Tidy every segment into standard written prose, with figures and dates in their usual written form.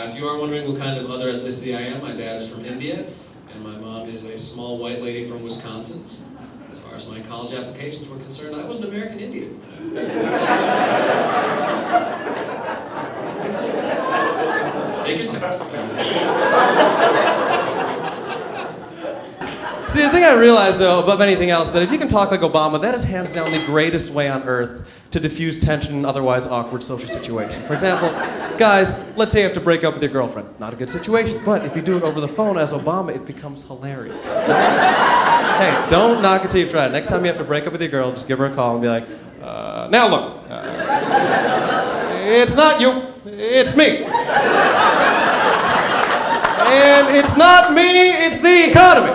If you are wondering what kind of other ethnicity I am, my dad is from India, and my mom is a small white lady from Wisconsin. So, as far as my college applications were concerned, I was an American Indian. Take your time. See, the thing I realized, though, above anything else, that if you can talk like Obama, that is hands down the greatest way on earth to diffuse tension in otherwise awkward social situations. For example, guys, let's say you have to break up with your girlfriend. Not a good situation, but if you do it over the phone as Obama, it becomes hilarious. Hey, don't knock it till you've tried it. Next time you have to break up with your girl, just give her a call and be like, now look, it's not you, it's me. And it's not me, it's the economy.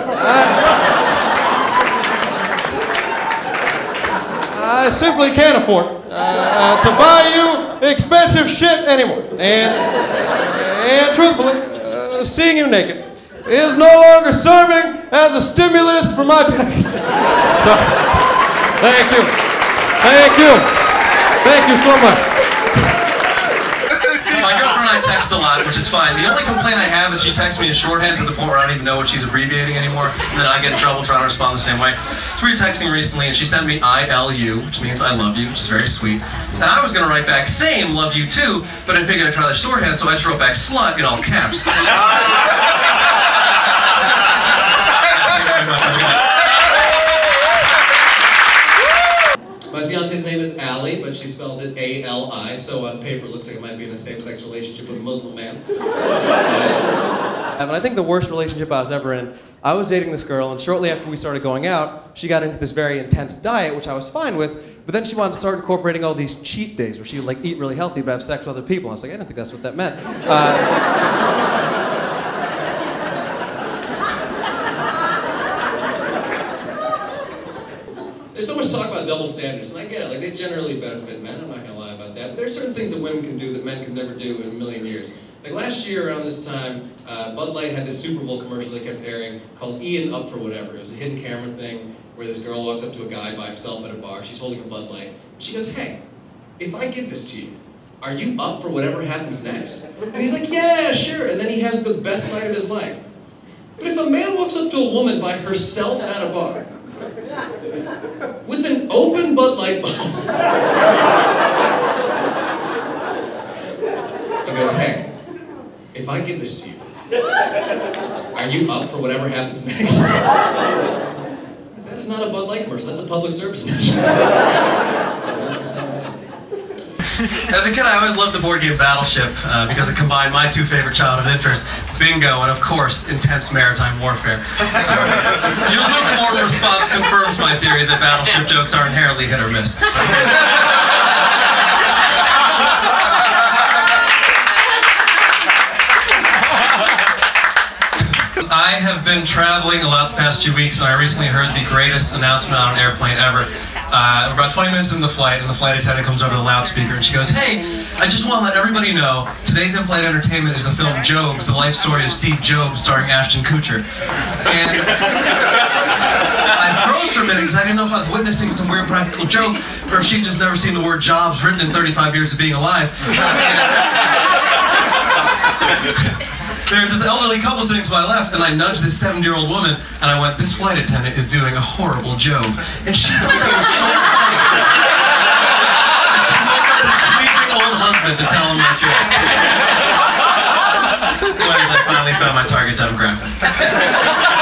I simply can't afford to buy you expensive shit anymore. And truthfully, seeing you naked is no longer serving as a stimulus for my package. So, thank you. Thank you. Thank you so much. My girlfriend and I text a lot, which is fine. The only complaint I have is she texts me in shorthand to the point where I don't even know what she's abbreviating anymore, and then I get in trouble trying to respond the same way. So we were texting recently, and she sent me ILU, which means I love you, which is very sweet. And I was going to write back, same, love you too, but I figured I'd try the shorthand, so I just wrote back slut in all caps. My fiance's name is Allie, but she spells it A-L-I, so on paper it looks like it might be in a same-sex relationship with a Muslim man. And I think the worst relationship I was ever in, I was dating this girl, and shortly after we started going out, she got into this very intense diet, which I was fine with, but then she wanted to start incorporating all these cheat days where she would like eat really healthy but have sex with other people. I was like, I didn't think that's what that meant. There's so much talk about double standards, and I get it. Like, they generally benefit men, I'm not going to lie about that. But there are certain things that women can do that men can never do in a million years. Like, last year around this time, Bud Light had this Super Bowl commercial they kept airing called Ian Up for Whatever. It was a hidden camera thing where this girl walks up to a guy by himself at a bar. She's holding a Bud Light. She goes, hey, if I give this to you, are you up for whatever happens next? And he's like, yeah, sure. And then he has the best night of his life. But if a man walks up to a woman by herself at a bar, with an open Bud Light bottle, he goes, hey, if I give this to you, are you up for whatever happens next? That is not a Bud Light commercial, that's a public service announcement. As a kid, I always loved the board game Battleship because it combined my two favorite childhood interests, bingo and, of course, intense maritime warfare. Your lukewarm response confirms my theory that Battleship jokes are inherently hit or miss. I have been traveling a lot the past few weeks, and I recently heard the greatest announcement on an airplane ever. About 20 minutes into the flight, and the flight attendant comes over to the loudspeaker, and she goes, hey, I just want to let everybody know, today's in-flight entertainment is the film Jobs, the life story of Steve Jobs starring Ashton Kutcher. And I froze for a minute because I didn't know if I was witnessing some weird practical joke, or if she'd just never seen the word Jobs written in 35 years of being alive. There's this elderly couple sitting to my left, and I nudged this 70-year-old woman, and I went, this flight attendant is doing a horrible job. And she thought it was so funny. And she woke up her sleeping old husband to tell him my joke. Anyways, I finally found my target demographic.